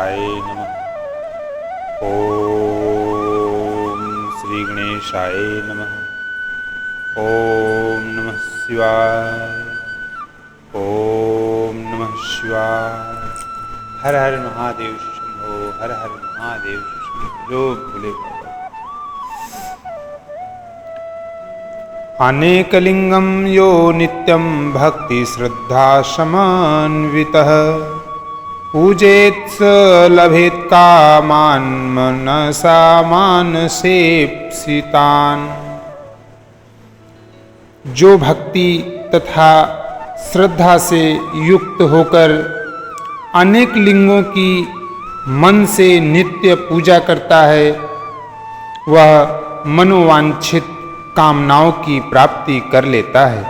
गणेशाय नमः। ओम श्री गणेशाय नमः। ओम नमः शिवाय। ओम नमः शिवाय। हर हर महादेव शंभो, हर हर महादेव शंभो। जो भोले बाबा। अनेकलिंगम यो नित्यं भक्ति श्रद्धा समन्वितः पूजेत स लभेत कामान् मनसा मानसेप्सितान्। जो भक्ति तथा श्रद्धा से युक्त होकर अनेक लिंगों की मन से नित्य पूजा करता है, वह मनोवांछित कामनाओं की प्राप्ति कर लेता है।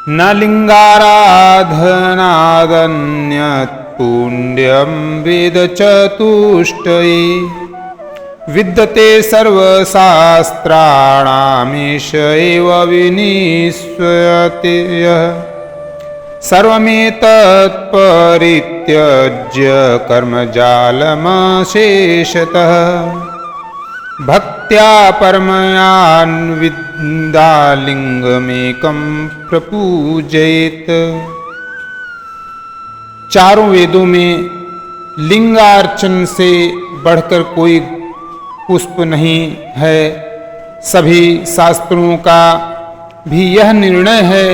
न लिंगाराधनादन्यत् पुण्यं वेद चतुष्टये विद्यते सर्वशास्त्राणामीश एव विनिश्चयते यः सर्वमेतत् परित्यज्य कर्मजालमशेषतः भक्त्या परमयान्विदालिंगमेकं प्रपूजयेत। चारों वेदों में लिंगार्चन से बढ़कर कोई पुष्प नहीं है। सभी शास्त्रों का भी यह निर्णय है।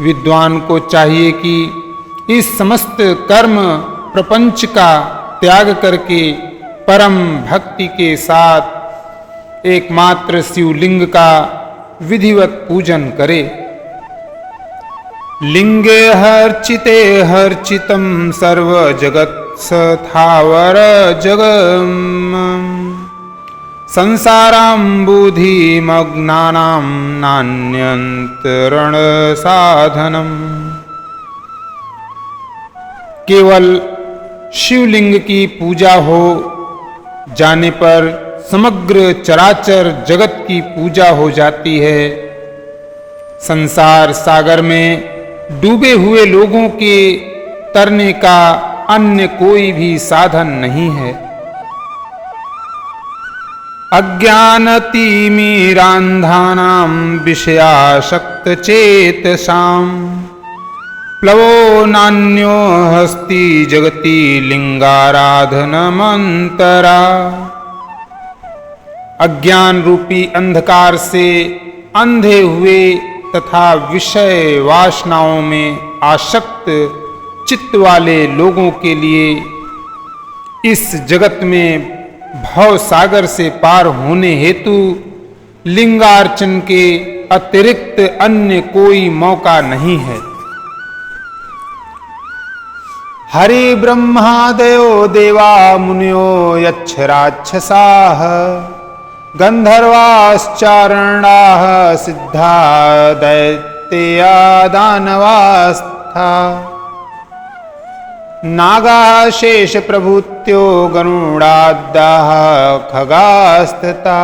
विद्वान को चाहिए कि इस समस्त कर्म प्रपंच का त्याग करके परम भक्ति के साथ एकमात्र शिवलिंग का विधिवत पूजन करे। लिंगे हर्चिते हर्चितं सर्व जगत् स्थावर जगम संसाराम्बुधिमग्नानां नान्यन्तरण साधनम्। केवल शिवलिंग की पूजा हो जाने पर समग्र चराचर जगत की पूजा हो जाती है। संसार सागर में डूबे हुए लोगों के तरने का अन्य कोई भी साधन नहीं है। अज्ञानतिमिरान्धानां विषयासक्तचेतसां प्लवो नान्यो हस्ति जगति लिंगाराधनमंतरा। अज्ञान रूपी अंधकार से अंधे हुए तथा विषय वासनाओं में आसक्त चित्त वाले लोगों के लिए इस जगत में भव सागर से पार होने हेतु लिंगार्चन के अतिरिक्त अन्य कोई मौका नहीं है। हरि ब्रह्मादयो देवा मुनियो यच्छ राक्षसाः गंधर्वाश्चारणाः सिद्धा दैत्या दानवास्था नागाः शेष प्रभूत्यो गरुडाद्याः खगास्तथा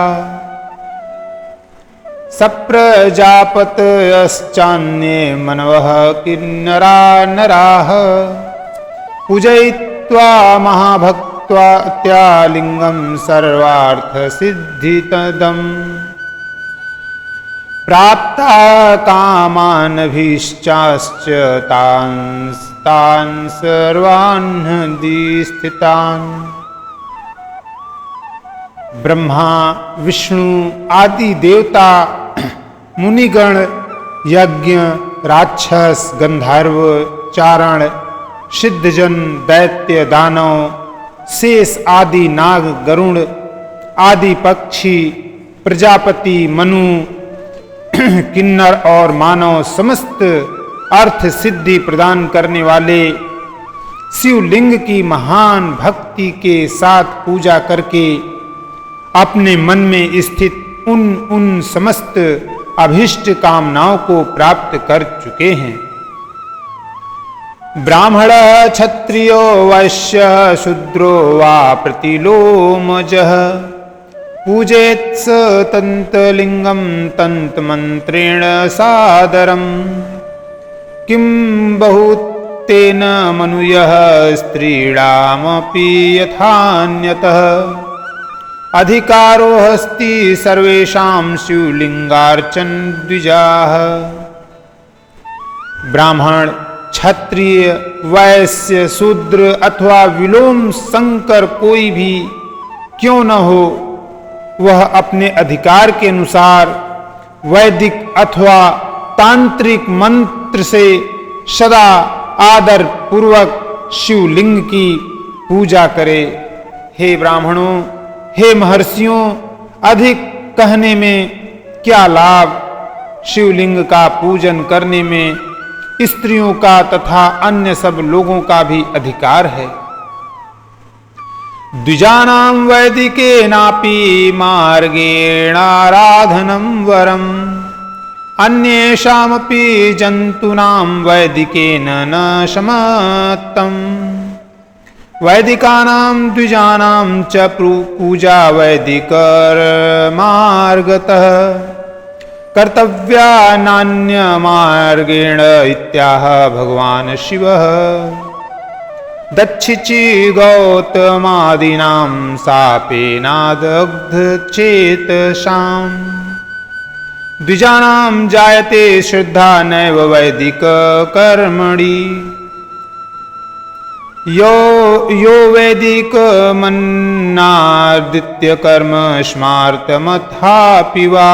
सप्रजापतयश्चान्ये मनवः किन्नरा नराः पूजयित्वा महाभक्त्या लिंगं सर्वार्थसिद्धिदम् प्राप्ता कामानभीष्टाश्च तान् सर्वान् स्थितान्। ब्रह्मा विष्णु आदि देवता मुनिगण यज्ञ राक्षस गंधर्व चारण सिद्धजन दैत्य दानव शेष आदि नाग गरुड़ आदि पक्षी प्रजापति मनु किन्नर और मानव समस्त अर्थ सिद्धि प्रदान करने वाले शिवलिंग की महान भक्ति के साथ पूजा करके अपने मन में स्थित उन समस्त अभिष्ट कामनाओं को प्राप्त कर चुके हैं। ब्राह्मण क्षत्रियो वैश्य शूद्रो वा प्रतिलोमजः पूजेत स तंतलिंगम तंतमंत्रेण सादरम किं बहुत तेन मनुयः स्त्रीणामपि यथान्यतः अधिकारो हस्ति सर्वेषां शिवलिंगार्चन द्विजाः। ब्राह्मण, क्षत्रिय, वैश्य, शूद्र अथवा विलोम शंकर कोई भी क्यों न हो, वह अपने अधिकार के अनुसार वैदिक अथवा तांत्रिक मंत्र से सदा आदर पूर्वक शिवलिंग की पूजा करे। हे ब्राह्मणों, हे महर्षियों, अधिक कहने में क्या लाभ? शिवलिंग का पूजन करने में स्त्रियों का तथा अन्य सब लोगों का भी अधिकार है। द्विजानां वैदिकेनापि मार्गेणाराधनं वरम् अन्येषामपि जन्तूनां वैदिकेन न समत्तम्। वैदिकानां द्विजानां च पूजा वैदिकर्मार्गतः कर्तव्या नान्यमार्गेण इत्याह भगवान् शिवः। दक्षिचि गौतमादीनां शापेनादग्धचेतसाम् द्विजानां जायते श्रद्धा नैव वैदिक कर्मणि। यो वैदिक मन्नादित्य कर्म स्मार्तमथापि वा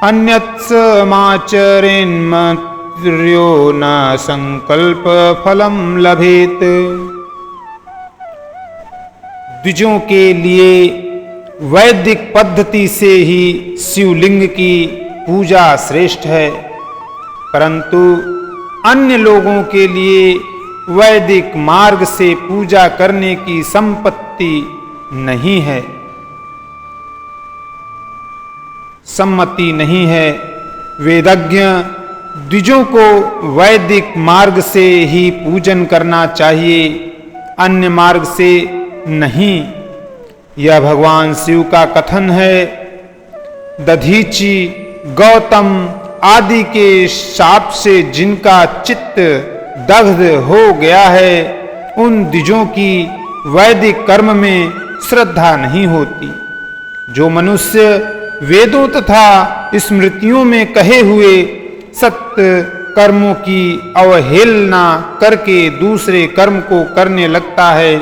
अन्यत्समाचरेन्मर्त्यो न संकल्प फलं लभेत। द्विजों के लिए वैदिक पद्धति से ही शिवलिंग की पूजा श्रेष्ठ है, परंतु अन्य लोगों के लिए वैदिक मार्ग से पूजा करने की संपत्ति नहीं है, सम्मति नहीं है। वेदज्ञ द्विजों को वैदिक मार्ग से ही पूजन करना चाहिए, अन्य मार्ग से नहीं। यह भगवान शिव का कथन है। दधीचि, गौतम आदि के शाप से जिनका चित्त दग्ध हो गया है, उन द्विजों की वैदिक कर्म में श्रद्धा नहीं होती। जो मनुष्य वेदों तथा स्मृतियों में कहे हुए सत्य कर्मों की अवहेलना करके दूसरे कर्म को करने लगता है,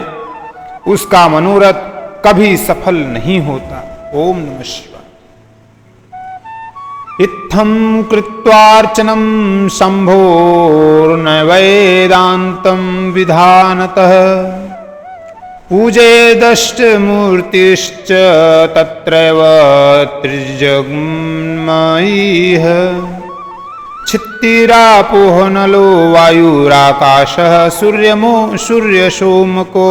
उसका मनोरथ कभी सफल नहीं होता। ओम नमः शिवाय। इत्थं कृत्वार्चनं शंभोर्नैवेदान्तं विधानतः पूजयेदष्टमूर्तिश्च तत्रैव त्रिजग्मयीः। छित्तिरापोह नलो वायुराकाशः सूर्यसोमको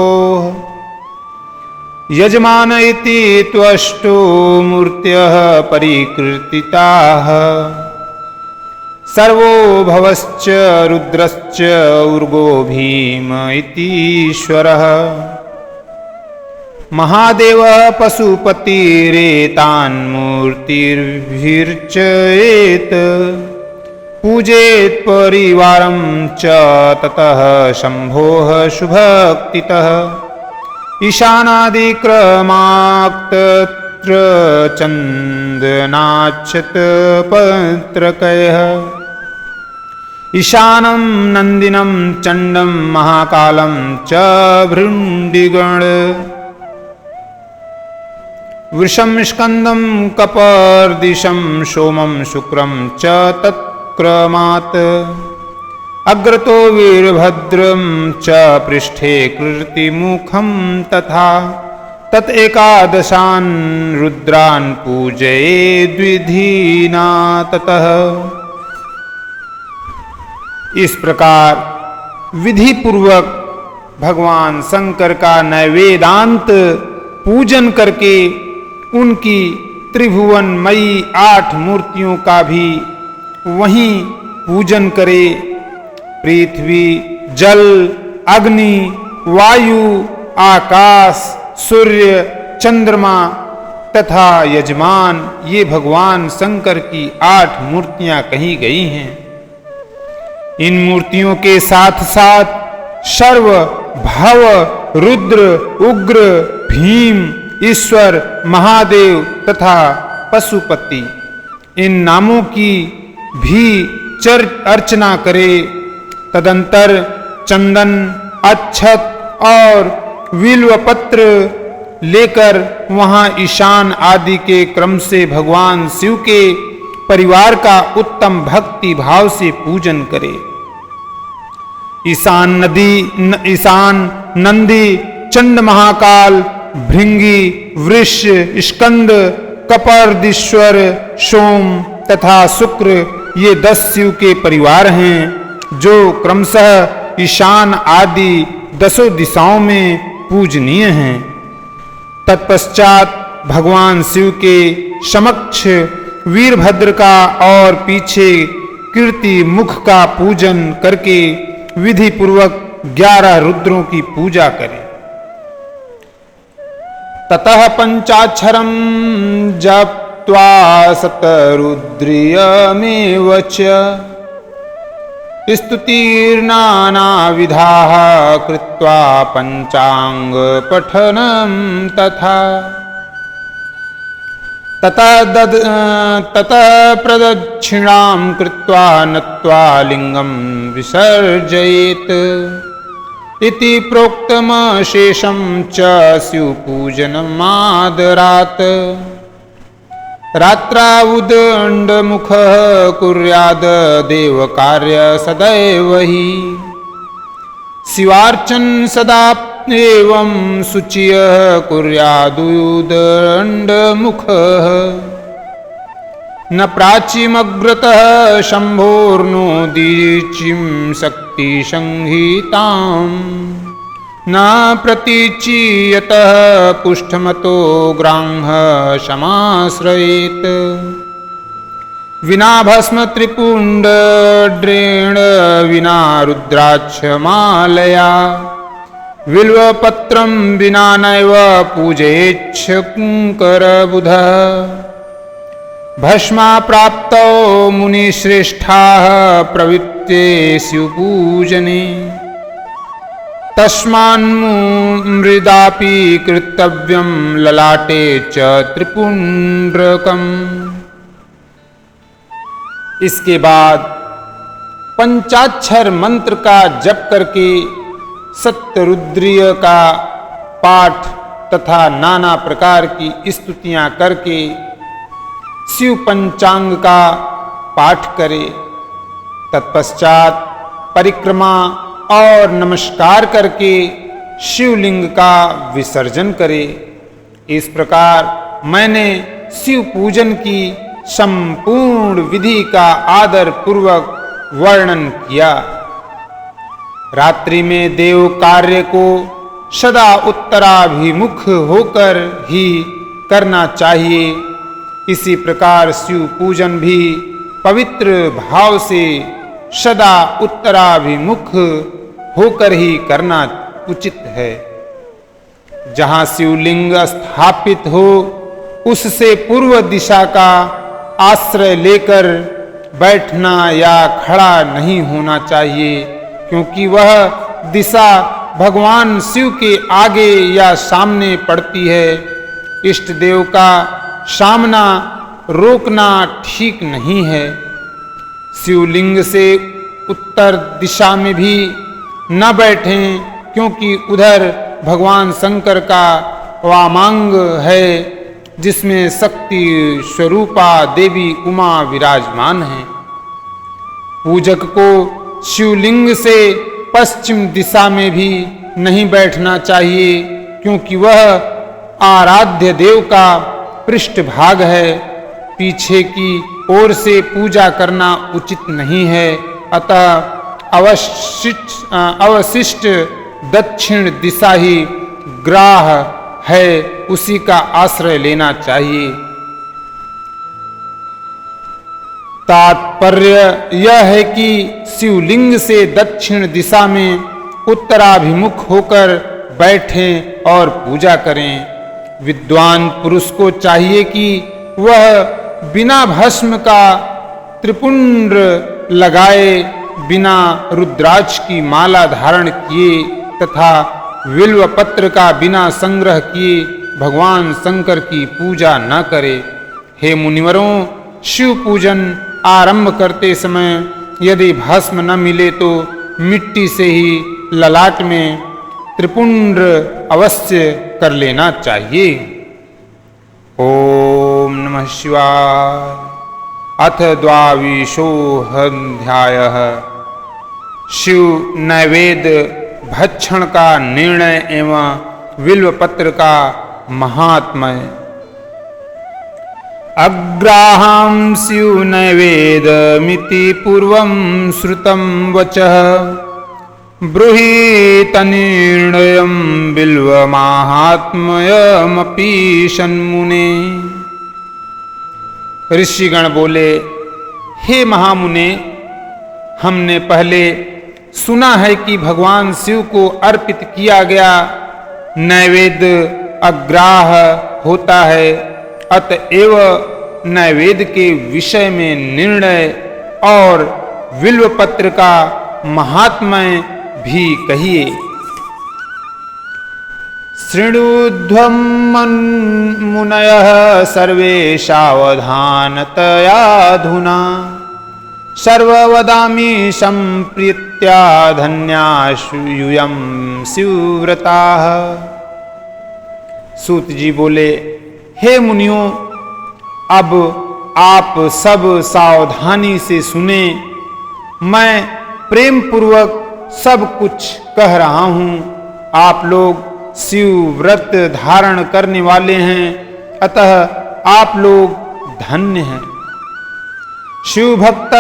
यजमान इति त्वष्टो मूर्त्यः परिकीर्तिताः। सर्वो भवश्च रुद्रश्च उर्गो भीम इतीश्वरः। महादेव पशुपतिरेतान्मूर्तिर्भिर्चयेत् पूजेत् परिवारं च ततः शंभोः शुभक्तितः। ईशानादिक्रमाक्तत्र चन्दनाच्छतपत्रकयः। ईशानं नन्दिनं चण्डं महाकालं च भृण्डिगण। वृषं स्कन्दं कपर्दिशं सोमं शुक्रं च तत्क्रमात्। अग्रतो वीरभद्रं च पृष्ठे कृतिमुखं तथा। तत् एकादशान् रुद्रान् पूजये द्विधिना ततः। इस प्रकार विधि पूर्वक भगवान शंकर का नैवेदांत पूजन करके उनकी त्रिभुवनमयी 8 मूर्तियों का भी वहीं पूजन करे। पृथ्वी, जल, अग्नि, वायु, आकाश, सूर्य, चंद्रमा तथा यजमान, ये भगवान शंकर की 8 मूर्तियां कही गई हैं। इन मूर्तियों के साथ साथ सर्व, भव, रुद्र, उग्र, भीम, ईश्वर, महादेव तथा पशुपति इन नामों की भी अर्चना करे। तदंतर चंदन, अक्षत और बिल्वपत्र लेकर वहां ईशान आदि के क्रम से भगवान शिव के परिवार का उत्तम भक्ति भाव से पूजन करे। ईशान नंदी, चंड महाकाल, भृंगी, वृष, स्कंद, कपर्दीश्वर, सोम तथा शुक्र ये 10 शिव के परिवार हैं जो क्रमशः ईशान आदि 10 दिशाओं में पूजनीय हैं। तत्पश्चात भगवान शिव के समक्ष वीरभद्र का और पीछे कीर्ति मुख का पूजन करके विधि पूर्वक 11 रुद्रों की पूजा करें। ततः पंचाक्षरम जप्त्वा शतरुद्रियमेव च स्तुतिर्नानाविधाः कृत्वा पंचांग पठनं तथा ततः प्रदक्षिणां कृत्वा नत्वा लिंगं विसर्जयेत् इति प्रोक्तमशेषं च शिवपूजनमादरात्। रात्रावुदण्डमुखः कुर्याद् देवकार्य सदैव हि शिवार्चन सदा एवं शुचियः कुर्यादुदण्डमुखः न प्राचीमग्रतः शम्भोर्नो दीचिं शक्तिसंहिताम् न प्रतीचीयतः पुष्ठमतो ग्राह्य समाश्रयेत् विना भस्म त्रिपुण्ड्रेण विना रुद्राक्षमालया बिल्वपत्रं विना नैव पूजयेच्छङ्करबुधः भस्मा प्राप्तौ मुनिश्रेष्ठाः प्रवृत्ते शिवपूजने तस्मान्मृदापि कर्तव्यं ललाटे च त्रिपुण्ड्रकम्। इसके बाद पंचाक्षर मंत्र का जप करके सप्तरुद्रीय का पाठ तथा नाना प्रकार की स्तुतियां करके शिव पंचांग का पाठ करे। तत्पश्चात परिक्रमा और नमस्कार करके शिवलिंग का विसर्जन करे। इस प्रकार मैंने शिव पूजन की संपूर्ण विधि का आदर पूर्वक वर्णन किया। रात्रि में देव कार्य को सदा उत्तराभिमुख होकर ही करना चाहिए। इसी प्रकार शिव पूजन भी पवित्र भाव से सदा उत्तराभिमुख होकर ही करना उचित है। जहाँ शिवलिंग स्थापित हो उससे पूर्व दिशा का आश्रय लेकर बैठना या खड़ा नहीं होना चाहिए, क्योंकि वह दिशा भगवान शिव के आगे या सामने पड़ती है। इष्ट देव का सामना रोकना ठीक नहीं है। शिवलिंग से उत्तर दिशा में भी न बैठें, क्योंकि उधर भगवान शंकर का वामांग है जिसमें शक्ति स्वरूपा देवी उमा विराजमान है। पूजक को शिवलिंग से पश्चिम दिशा में भी नहीं बैठना चाहिए, क्योंकि वह आराध्य देव का पृष्ठभाग है। पीछे की ओर से पूजा करना उचित नहीं है। अतः अवशिष्ट दक्षिण दिशा ही ग्राह है, उसी का आश्रय लेना चाहिए। तात्पर्य यह है कि शिवलिंग से दक्षिण दिशा में उत्तराभिमुख होकर बैठें और पूजा करें। विद्वान पुरुष को चाहिए कि वह बिना भस्म का त्रिपुंड लगाए बिना रुद्राक्ष की माला धारण किए तथा बिल्व पत्र का बिना संग्रह किए भगवान शंकर की पूजा न करे। हे मुनिवरों, शिव पूजन आरंभ करते समय यदि भस्म न मिले तो मिट्टी से ही ललाट में त्रिपुंड अवश्य कर लेना चाहिए। ओम नमः शिवाय। अथ द्वाविंशोऽध्यायः। शिव नैवेद्य भक्षण का निर्णय एवं बिल्व पत्र का महात्म्य। अग्राहं स्यु नैवेद्यमिति पूर्वं श्रुतं वचः ब्रूहीतनिर्णयं बिल्वमाहात्म्यमपि षण्मुने। ऋषिगण बोले, हे महामुने, हमने पहले सुना है कि भगवान शिव को अर्पित किया गया नैवेद्य अग्राह होता है, अतएव नैवेद्य के विषय में निर्णय और बिल्व पत्र का महात्म्य भी कहिए। शृणुध्वं मुनयः सर्वे सावधानतयाधुना सर्ववदामि संप्रीत्या धन्यास्यूयं शिवव्रताः। सूत जी बोले, हे मुनियों, अब आप सब सावधानी से सुने। मैं प्रेम पूर्वक सब कुछ कह रहा हूं। आप लोग शिव व्रत धारण करने वाले हैं, अतः आप लोग धन्य हैं। शिव भक्त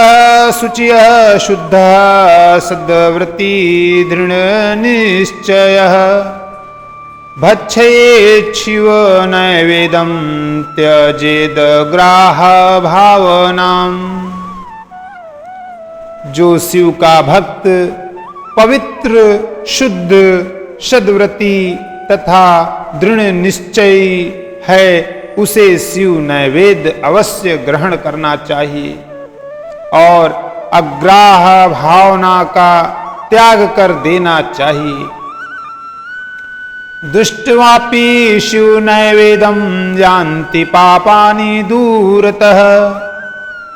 शुचिः शुद्धः सद्व्रती दृढ़ निश्चयः भक्षयेत् शिव नैवेद्यं त्यजेद ग्राह भावनाम्। जो शिव का भक्त पवित्र शुद्ध सद्व्रती तथा दृढ़ निश्चयी है, उसे शिव नैवेद्य अवश्य ग्रहण करना चाहिए और अग्राह भावना का त्याग कर देना चाहिए। दुष्टवापि शिव नैवेद्यं यान्ति पापानि दूरतः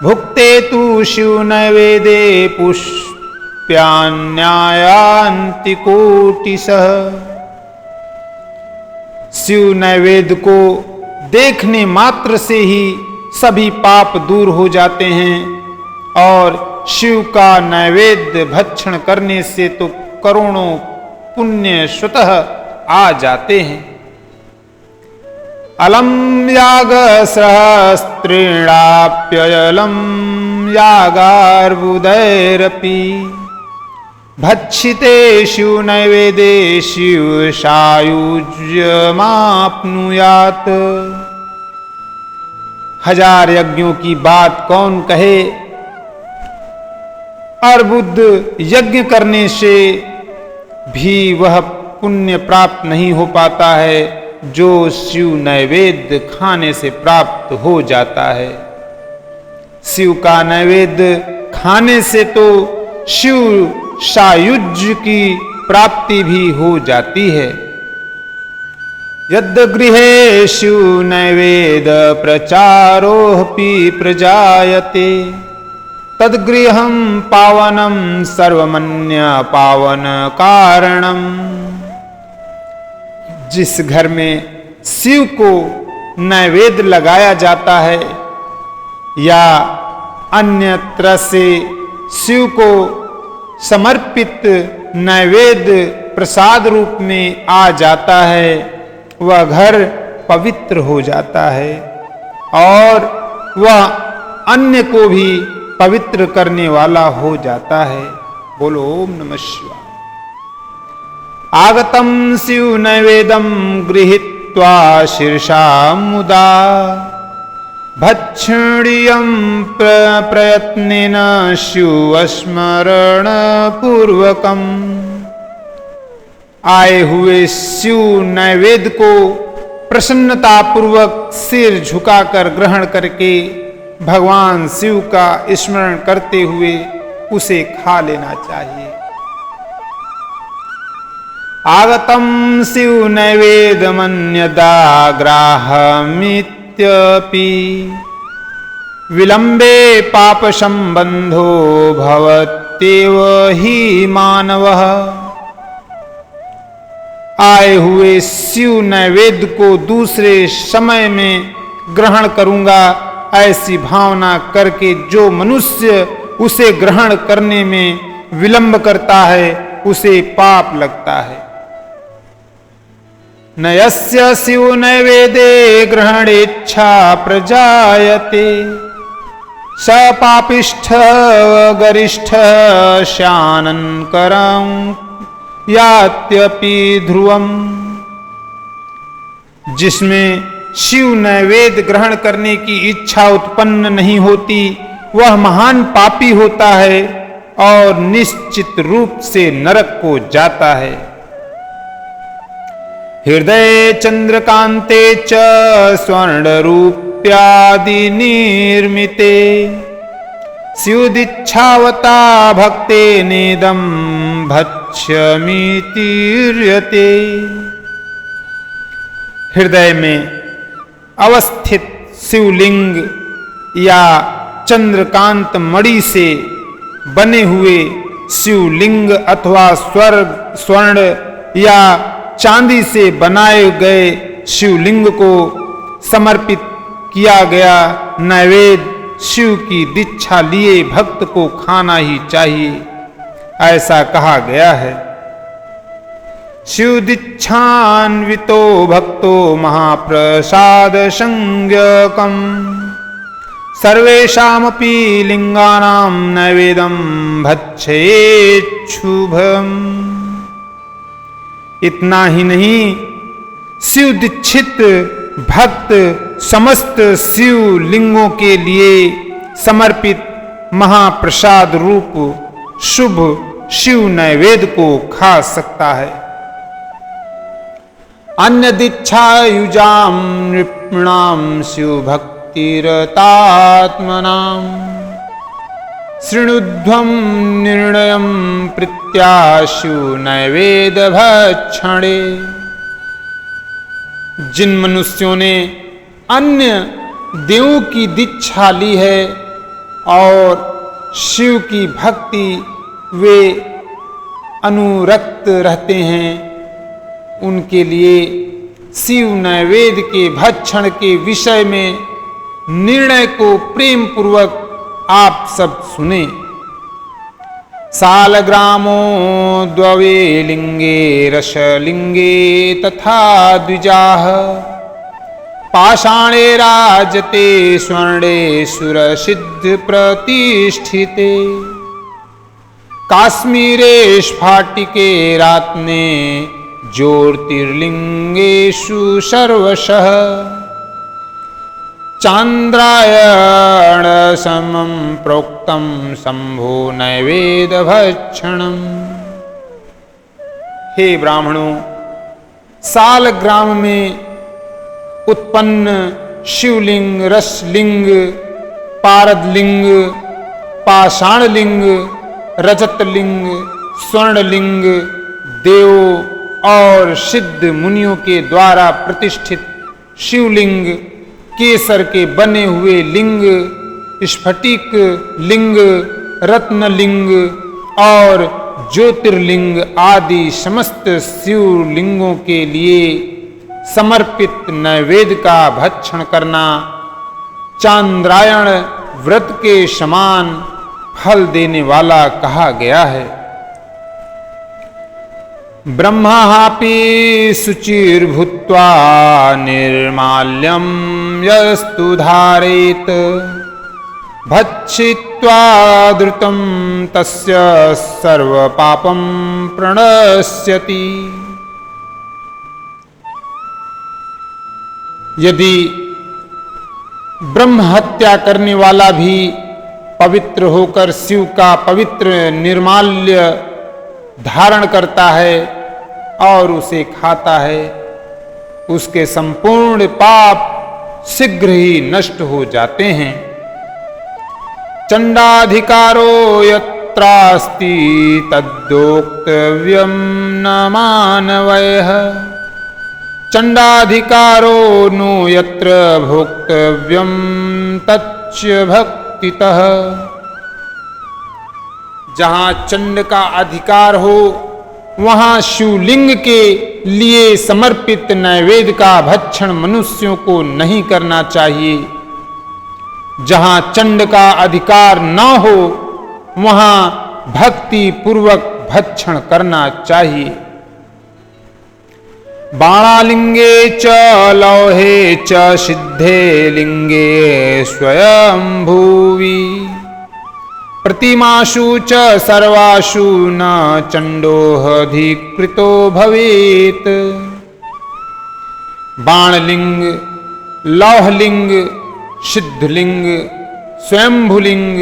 भुक्ते तु शिव नैवेद्ये पुष्प्यान्यायान्ति कोटिशः। शिव नैवेद्य को देखने मात्र से ही सभी पाप दूर हो जाते हैं और शिव का नैवेद्य भक्षण करने से तो करोड़ों पुण्य स्वतः आ जाते हैं। अलम याग सहस्रेणाप्ययलम यागार्बुदैरपि भक्षिते शिव नैवेद्ये शिव सायुज्यमाप्नुयात्। हजार यज्ञों की बात कौन कहे, अर्बुद यज्ञ करने से भी वह पुण्य प्राप्त नहीं हो पाता है जो शिव नैवेद्य खाने से प्राप्त हो जाता है। शिव का नैवेद्य खाने से तो शिव सायुज्य की प्राप्ति भी हो जाती है। यद् गृहे शिव नैवेद्य प्रचारोऽपि प्रजायते तद्गृहं पावनं सर्वमन्य पावन कारणम्। जिस घर में शिव को नैवेद्य लगाया जाता है या अन्यत्र से शिव को समर्पित नैवेद्य प्रसाद रूप में आ जाता है, वह घर पवित्र हो जाता है और वह अन्य को भी पवित्र करने वाला हो जाता है। बोलो ओम नमः शिवाय। आगतं शिव नैवेद्यं गृहीत्वा शीर्षा मुदा भक्षणीयं प्रयत्नेन शिवस्मरण पूर्वकम्। आए हुए शिव नैवेद्य को प्रसन्नता पूर्वक सिर झुकाकर ग्रहण करके भगवान शिव का स्मरण करते हुए उसे खा लेना चाहिए। आगतम शिव नैवेद्यमन्यदा ग्राहमित्यपि विलंबे पाप संबंधो भवत्येव ही मानवः। आए हुए शिव नैवेद्य को दूसरे समय में ग्रहण करूंगा, ऐसी भावना करके जो मनुष्य उसे ग्रहण करने में विलंब करता है उसे पाप लगता है। न यस्य शिव नैवेद्ये ग्रहणेच्छा प्रजायते स पापिष्ठ गरिष्ठ श्याननकरं यात्यपि ध्रुवम्। जिसमें शिव नैवेद्य ग्रहण करने की इच्छा उत्पन्न नहीं होती वह महान पापी होता है और निश्चित रूप से नरक को जाता है। हृदय चंद्रकांते च स्वर्ण रूप्यादि निर्मिते स्युदिच्छावता भक्ते नेदम भक्ष्यमिति र्यते। हृदय में अवस्थित शिवलिंग या चंद्रकांत मणि से बने हुए शिवलिंग अथवा स्वर्ण या चांदी से बनाए गए शिवलिंग को समर्पित किया गया नैवेद्य शिव की दीक्षा लिए भक्त को खाना ही चाहिए, ऐसा कहा गया है। शिव दीक्षान्वितो भक्तो महाप्रसाद संज्ञकम् सर्वेषामपि लिंगानां नैवेद्यं भक्षयेत् शुभम्। इतना ही नहीं, शिव दीक्षित भक्त समस्त शिव लिंगों के लिए समर्पित महाप्रसाद रूप शुभ शिव नैवेद्य को खा सकता है। अन्य दीक्षा युजाम नृपणाम शिव भक्तिरतात्मनाम शृणुध्वं निर्णयं प्रत्याशु नैवेद्य भक्षणे। जिन मनुष्यों ने अन्य देवों की दीक्षा ली है और शिव की भक्ति वे अनुरक्त रहते हैं, उनके लिए शिव नैवेद्य के भक्षण के विषय में निर्णय को प्रेम पूर्वक आप सब सुने। सालग्रामो द्ववे लिंगे रसलिंगे तथा द्विजाः पाषाणे राजते स्वर्णे सुरसिद्ध प्रतिष्ठिते काश्मीरे स्फाटिके रात्ने ज्योतिर्लिंगेषु सर्वशः चांद्रायण समं प्रोक्तम शंभो नैवेद्य भक्षणम। हे ब्राह्मणों, सालग्राम में उत्पन्न शिवलिंग, रसलिंग, पारदलिंग, पाषाणलिंग, रजतलिंग, स्वर्णलिंग देव और सिद्ध मुनियों के द्वारा प्रतिष्ठित शिवलिंग, केसर के बने हुए लिंग, स्फटिक लिंग, रत्नलिंग और ज्योतिर्लिंग आदि समस्त शिवलिंगों के लिए समर्पित नैवेद्य का भक्षण करना चांद्रायण व्रत के समान फल देने वाला कहा गया है। ब्रह्मापि शुचिर्भूत्वा निर्माल्यं यस्तु धारयेत भक्षित्वा द्रुतं तस्य सर्वपापं प्रणश्यति। यदि ब्रह्म हत्या करने वाला भी पवित्र होकर शिव का पवित्र निर्माल्य धारण करता है और उसे खाता है, उसके संपूर्ण पाप शीघ्र ही नष्ट हो जाते हैं। चंडाधिकारो यत्तत्परं तत्रास्ति तद्योक्तव्यं न मानवयः चंडाधिकारो नो यत्र भोक्तव्यं तच्च भक्तितः। जहां चंड का अधिकार हो वहां शिवलिंग के लिए समर्पित नैवेद्य का भक्षण मनुष्यों को नहीं करना चाहिए। जहां चंड का अधिकार न हो वहां भक्ति पूर्वक भक्षण करना चाहिए। बाणालिंगे च लौहे च सिद्धे लिंगे स्वयंभुवि प्रतिमाशु च सर्वाशु न चंडोऽधिकृतो भवेत्। बाणलिंग, लौहलिंग, सिद्धलिंग, स्वयंभुलिंग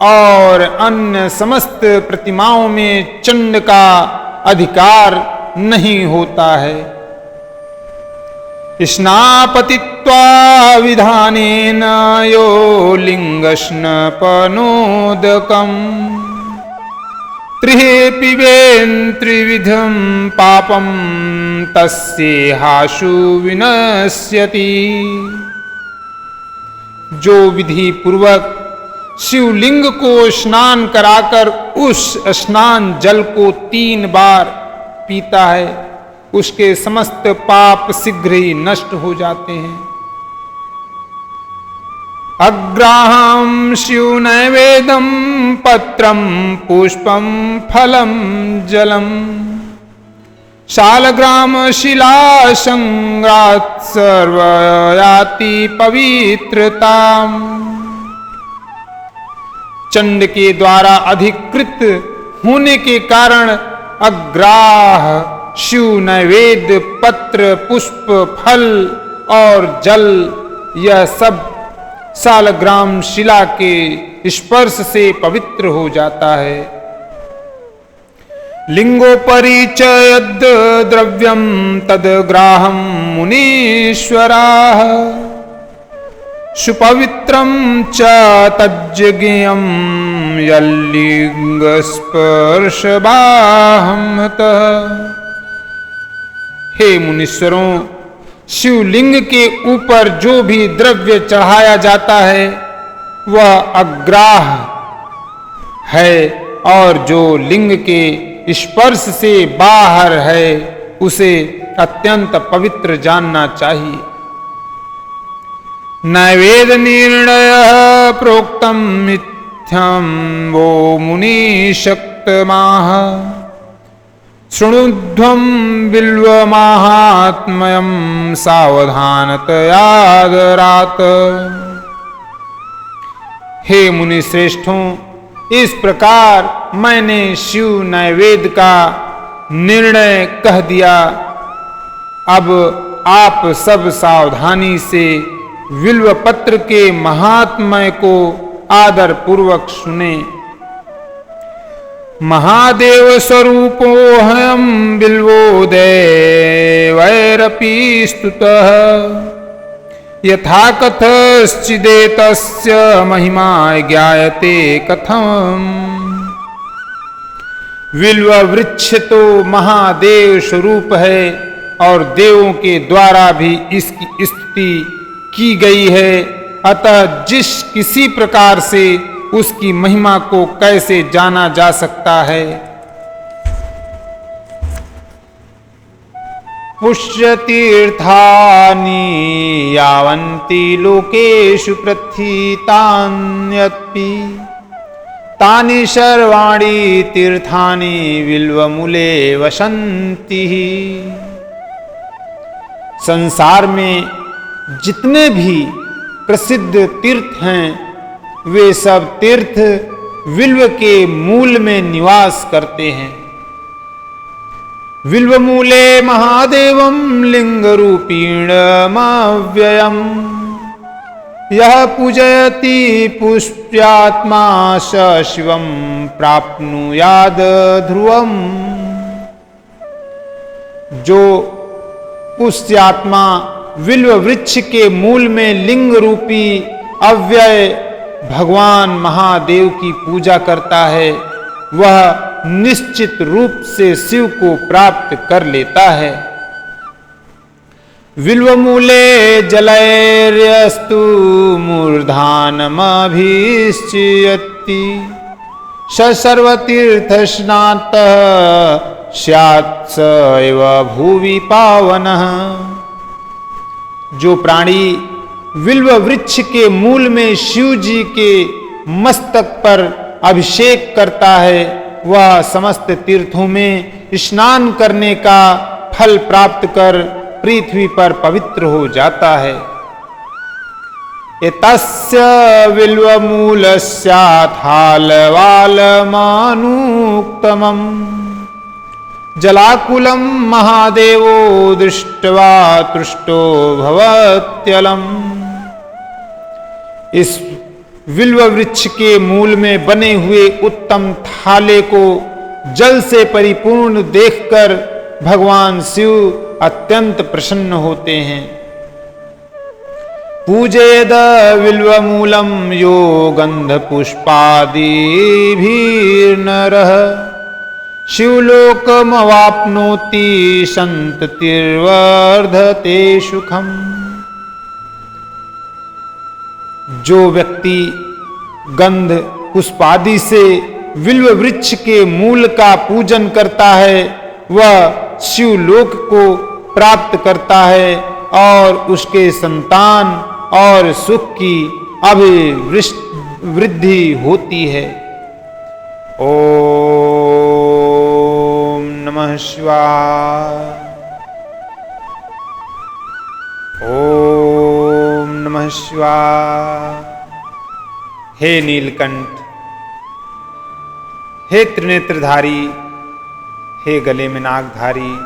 और अन्य समस्त प्रतिमाओं में चंड का अधिकार नहीं होता है। स्नापतित्वा विधानेन यो लिंगस्नपनोदकम् त्रिहे पिबेन् त्रिविधं पापं तस्येहाशु विनश्यति। जो विधि पूर्वक शिवलिंग को स्नान कराकर उस स्नान जल को 3 बार पीता है उसके समस्त पाप शीघ्र ही नष्ट हो जाते हैं। अग्राहं शिव नैवेद्यं पत्रं पुष्पं फलं जलम शालग्राम शिला संग्रात सर्वयाति पवित्रताम्। चंड के द्वारा अधिकृत होने के कारण अग्राह शिव नैवेद्य पत्र पुष्प फल और जल यह सब शालग्राम शिला के स्पर्श से पवित्र हो जाता है। लिंगोपरि च यद् द्रव्यं तद्ग्राहं मुनीश्वराः सुपवित्रं च तज्ज्ञेयं यल्लिंगस्पर्शबाहमतः। हे मुनीश्वरों, शिवलिंग के ऊपर जो भी द्रव्य चढ़ाया जाता है वह अग्राह है और जो लिंग के स्पर्श से बाहर है उसे अत्यंत पवित्र जानना चाहिए। नैवेद्य निर्णय प्रोक्तम मिथ्यम वो मुनि शक्तमाह शृणुध्वं बिल्वमाहात्म्यं सावधानतयादरात्। हे मुनि श्रेष्ठों, इस प्रकार मैंने शिव नैवेद्य का निर्णय कह दिया। अब आप सब सावधानी से बिल्व पत्र के महात्म्य को आदर पूर्वक सुने। महादेव स्वरूपोऽहं बिल्वो देवैरपि स्तुतः यथा कथश्चिदेतस्य महिमा ज्ञायते कथम्। बिल्व वृक्ष तो महादेव स्वरूप है और देवों के द्वारा भी इसकी स्तुति की गई है, अतः जिस किसी प्रकार से उसकी महिमा को कैसे जाना जा सकता है। पुष्यतीर्थानि यावन्ति लोकेषु प्रथितान्यपि तानि सर्वाणि तीर्थानि बिल्वमूले वसन्ति। संसार में जितने भी प्रसिद्ध तीर्थ हैं वे सब तीर्थ बिल्व के मूल में निवास करते हैं। बिल्वमूले महादेवं लिंगरूपीणमव्ययम् यः पूजयति पुष्प्यात्मा स शिवं प्राप्नुयाद ध्रुवम्। जो पुष्यात्मा बिल्व वृक्ष के मूल में लिंग रूपी अव्यय भगवान महादेव की पूजा करता है वह निश्चित रूप से शिव को प्राप्त कर लेता है। विल्वमूले जलैर्यस्तु मूर्धानमभिश्चियति स सर्वतीर्थस्नातः स्यात् स एव भुवि पावनः। जो प्राणी विल्व वृक्ष के मूल में शिव जी के मस्तक पर अभिषेक करता है, वह समस्त तीर्थों में स्नान करने का फल प्राप्त कर पृथ्वी पर पवित्र हो जाता है। एतस्य विल्वमूलस्याथालवालमानुक्तमम् जलाकुलम महादेवो दृष्ट्वा तुष्टो भवत्यलम्। इस विल्व वृक्ष के मूल में बने हुए उत्तम थाले को जल से परिपूर्ण देखकर भगवान शिव अत्यंत प्रसन्न होते हैं। पूजेद विल्वमूलम यो गंध पुष्पादिभिर्नरः शिवलोकमवाप्नोति संततिर्वर्धते सुखम। जो व्यक्ति गंध पुष्पादि से विल्व वृक्ष के मूल का पूजन करता है, वह शिवलोक को प्राप्त करता है और उसके संतान और सुख की अभिवृद्धि होती है। ओम नमः शिवाय। ओम नमः शिवाय। हे नीलकंठ, हे त्रिनेत्रधारी, हे गले में नागधारी,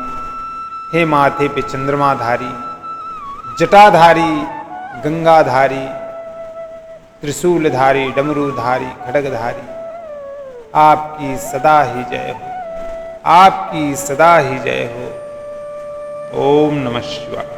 हे माथे पे चंद्रमाधारी, जटाधारी, गंगाधारी, त्रिशूलधारी, डमरूधारी, खड्गधारी, आपकी सदा ही जय हो, आपकी सदा ही जय हो। ओम नमः शिवाय।